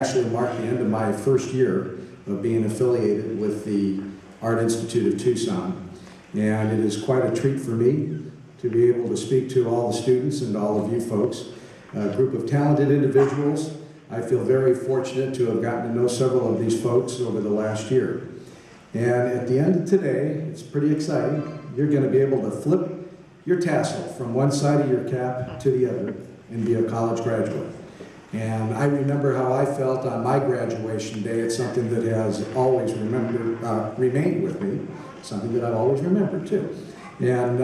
Actually marked the end of my first year of being affiliated with the Art Institute of Tucson. And it is quite a treat for me to be able to speak to all the students and all of you folks. A group of talented individuals. I feel very fortunate to have gotten to know several of these folks over the last year. And at the end of today, it's pretty exciting. You're going to be able to flip your tassel from one side of your cap to the other and be a college graduate. And I remember how I felt on my graduation day. It's something that has always remained with me, something that I've always remembered too. And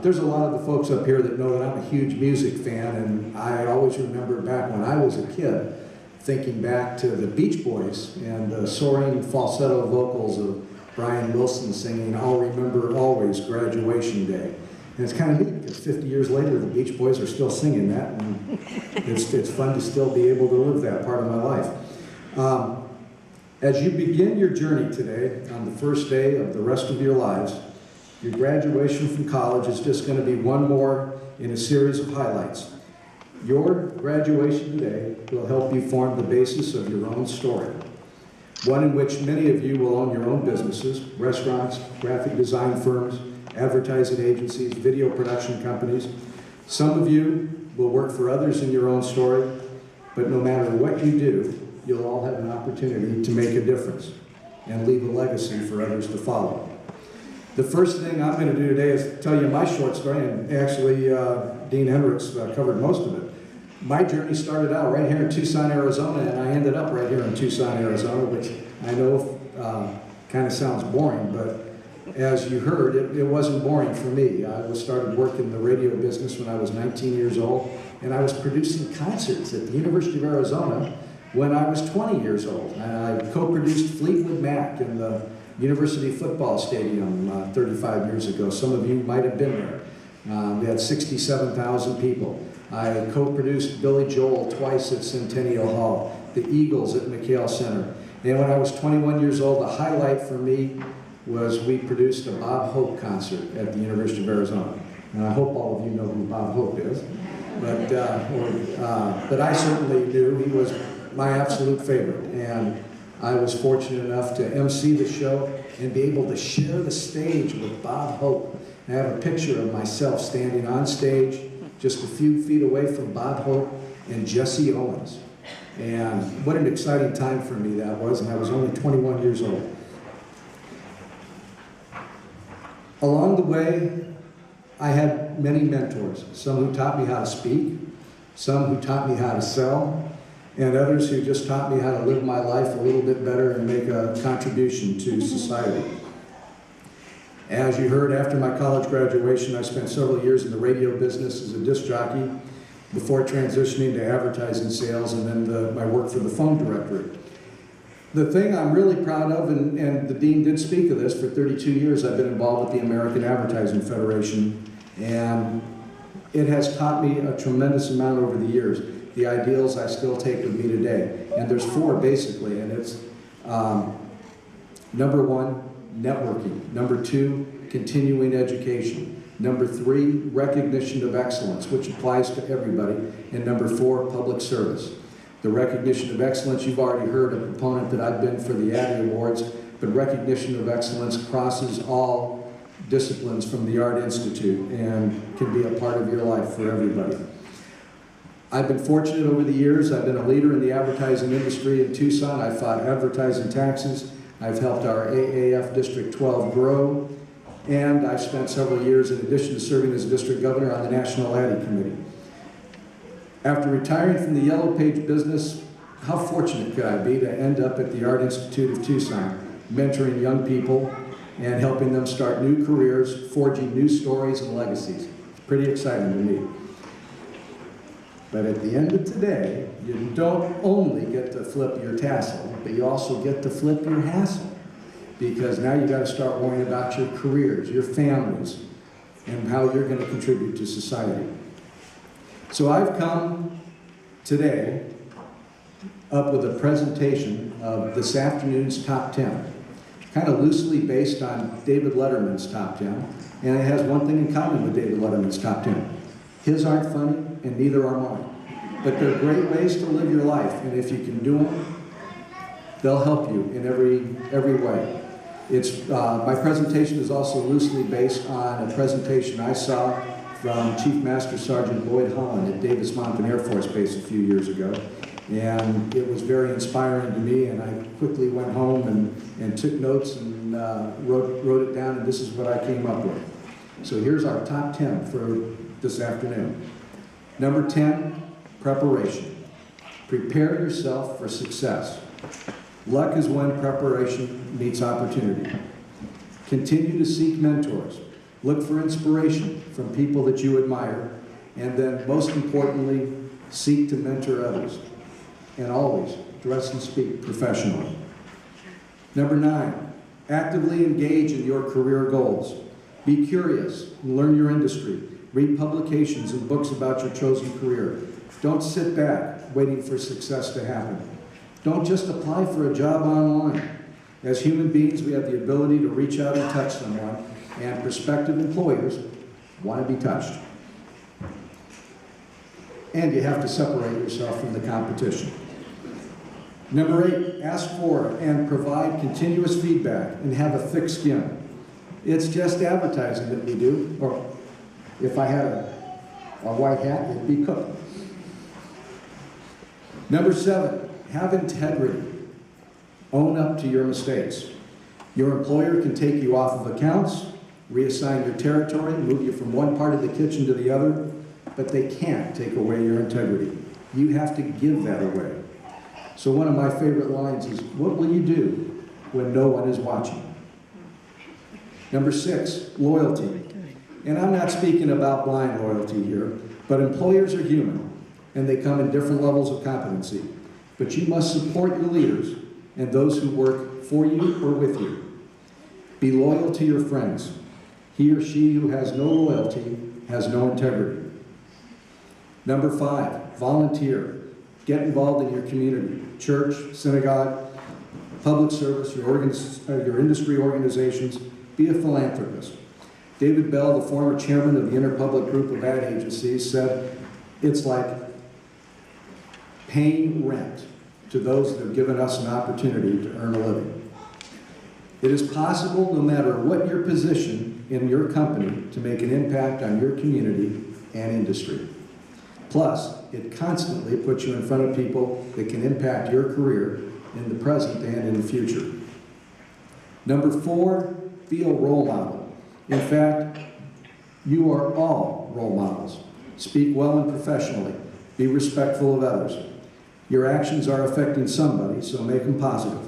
there's a lot of the folks up here that know that I'm a huge music fan, and I always remember back when I was a kid, thinking back to the Beach Boys and the soaring falsetto vocals of Brian Wilson singing "I'll Remember Always" graduation day. And it's kind of neat because 50 years later, the Beach Boys are still singing that, and it's fun to still be able to live that part of my life. As you begin your journey today, on the first day of the rest of your lives, your graduation from college is just going to be one more in a series of highlights. Your graduation today will help you form the basis of your own story, one in which many of you will own your own businesses, restaurants, graphic design firms, advertising agencies, video production companies. Some of you will work for others in your own story, but no matter what you do, you'll all have an opportunity to make a difference and leave a legacy for others to follow. The first thing I'm going to do today is tell you my short story, and actually Dean Hendricks covered most of it. My journey started out right here in Tucson, Arizona, and I ended up right here in Tucson, Arizona, which I know kind of sounds boring, but as you heard, it wasn't boring for me. I started working in the radio business when I was 19 years old, and I was producing concerts at the University of Arizona when I was 20 years old. And I co-produced Fleetwood Mac in the University football stadium 35 years ago. Some of you might have been there. We had 67,000 people. I co-produced Billy Joel twice at Centennial Hall, the Eagles at McHale Center. And when I was 21 years old, the highlight for me was we produced a Bob Hope concert at the University of Arizona. And I hope all of you know who Bob Hope is. But I certainly knew he was my absolute favorite. And I was fortunate enough to MC the show and be able to share the stage with Bob Hope. I have a picture of myself standing on stage just a few feet away from Bob Hope and Jesse Owens. And what an exciting time for me that was, and I was only 21 years old. Along the way, I had many mentors, some who taught me how to speak, some who taught me how to sell, and others who just taught me how to live my life a little bit better and make a contribution to society. As you heard, after my college graduation, I spent several years in the radio business as a disc jockey before transitioning to advertising sales and then my work for the phone directory. The thing I'm really proud of, and the dean did speak of this, for 32 years I've been involved with the American Advertising Federation, and it has taught me a tremendous amount over the years. The ideals I still take with me today. And there's four basically, and it's number one, networking. Number two, continuing education. Number three, recognition of excellence, which applies to everybody. And number four, public service. The recognition of excellence, you've already heard a proponent that I've been for the Addy Awards, but recognition of excellence crosses all disciplines from the Art Institute and can be a part of your life for everybody. I've been fortunate over the years. I've been a leader in the advertising industry in Tucson. I've fought advertising taxes. I've helped our AAF District 12 grow. And I've spent several years, in addition to serving as district governor, on the National Addy Committee. After retiring from the Yellow Page business, how fortunate could I be to end up at the Art Institute of Tucson, mentoring young people and helping them start new careers, forging new stories and legacies. It's pretty exciting to me. But at the end of today, you don't only get to flip your tassel, but you also get to flip your hassle. Because now you got to start worrying about your careers, your families, and how you're going to contribute to society. So I've come today up with a presentation of this afternoon's top 10, kind of loosely based on David Letterman's top 10, and it has one thing in common with David Letterman's top 10. His aren't funny, and neither are mine. but they're great ways to live your life, and if you can do them, they'll help you in every way. My presentation is also loosely based on a presentation I saw from Chief Master Sergeant Lloyd Holland at Davis-Monthan Air Force Base a few years ago. And it was very inspiring to me, and I quickly went home and took notes and wrote it down, and this is what I came up with. So here's our top 10 for this afternoon. Number 10, preparation. Prepare yourself for success. Luck is when preparation meets opportunity. Continue to seek mentors. Look for inspiration from people that you admire, and then most importantly, seek to mentor others. And always dress and speak professionally. Number 9, actively engage in your career goals. Be curious and learn your industry. Read publications and books about your chosen career. Don't sit back waiting for success to happen. Don't just apply for a job online. As human beings, we have the ability to reach out and touch someone, and prospective employers want to be touched. And you have to separate yourself from the competition. Number 8, ask for and provide continuous feedback and have a thick skin. It's just advertising that we do, or if I had a white hat, it'd be cooking. Number 7, have integrity. Own up to your mistakes. Your employer can take you off of accounts, reassign your territory, move you from one part of the kitchen to the other, but they can't take away your integrity. You have to give that away. So one of my favorite lines is, what will you do when no one is watching? Number 6, loyalty. And I'm not speaking about blind loyalty here, but employers are human, and they come in different levels of competency. But you must support your leaders and those who work for you or with you. Be loyal to your friends. He or she who has no loyalty has no integrity. Number 5, volunteer. Get involved in your community, church, synagogue, public service, your industry organizations. Be a philanthropist. David Bell, the former chairman of the Interpublic Group of Ad Agencies, said, it's like paying rent to those that have given us an opportunity to earn a living. It is possible, no matter what your position in your company, to make an impact on your community and industry. Plus, it constantly puts you in front of people that can impact your career in the present and in the future. Number 4, be a role model. In fact, you are all role models. Speak well and professionally. Be respectful of others. Your actions are affecting somebody, so make them positive.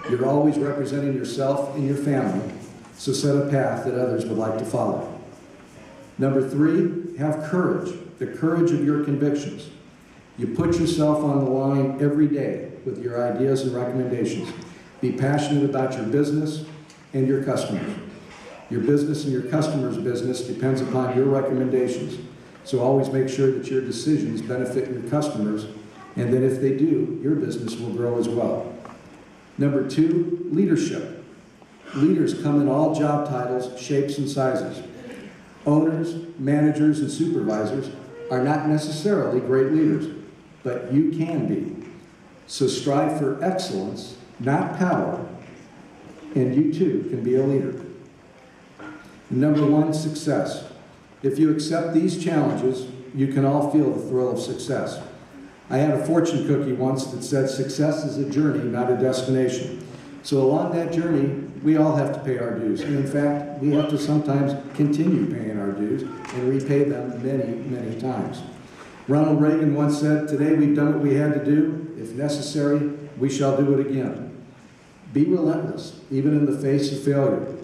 You're always representing yourself and your family, so set a path that others would like to follow. Number 3, have courage, the courage of your convictions. You put yourself on the line every day with your ideas and recommendations. Be passionate about your business and your customers. Your business and your customer's business depends upon your recommendations, so always make sure that your decisions benefit your customers, and that if they do, your business will grow as well. Number 2, leadership. Leaders come in all job titles, shapes, and sizes. Owners, managers, and supervisors are not necessarily great leaders, but you can be. So strive for excellence, not power, and you too can be a leader. Number 1, success. If you accept these challenges, you can all feel the thrill of success. I had a fortune cookie once that said success is a journey, not a destination. So along that journey, we all have to pay our dues. And in fact, we have to sometimes continue paying our dues and repay them many, many times. Ronald Reagan once said, today we've done what we had to do. If necessary, we shall do it again. Be relentless, even in the face of failure.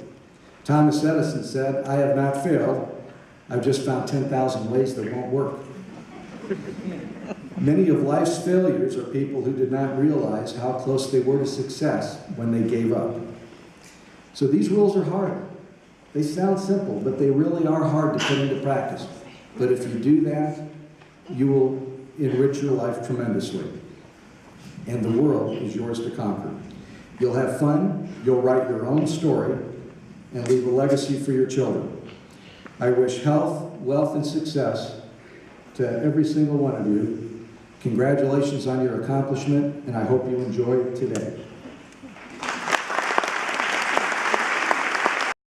Thomas Edison said, I have not failed. I've just found 10,000 ways that won't work. Many of life's failures are people who did not realize how close they were to success when they gave up. So these rules are hard. They sound simple, but they really are hard to put into practice. But if you do that, you will enrich your life tremendously. And the world is yours to conquer. You'll have fun, you'll write your own story, and leave a legacy for your children. I wish health, wealth, and success to every single one of you, Congratulations on your accomplishment, and I hope you enjoy today.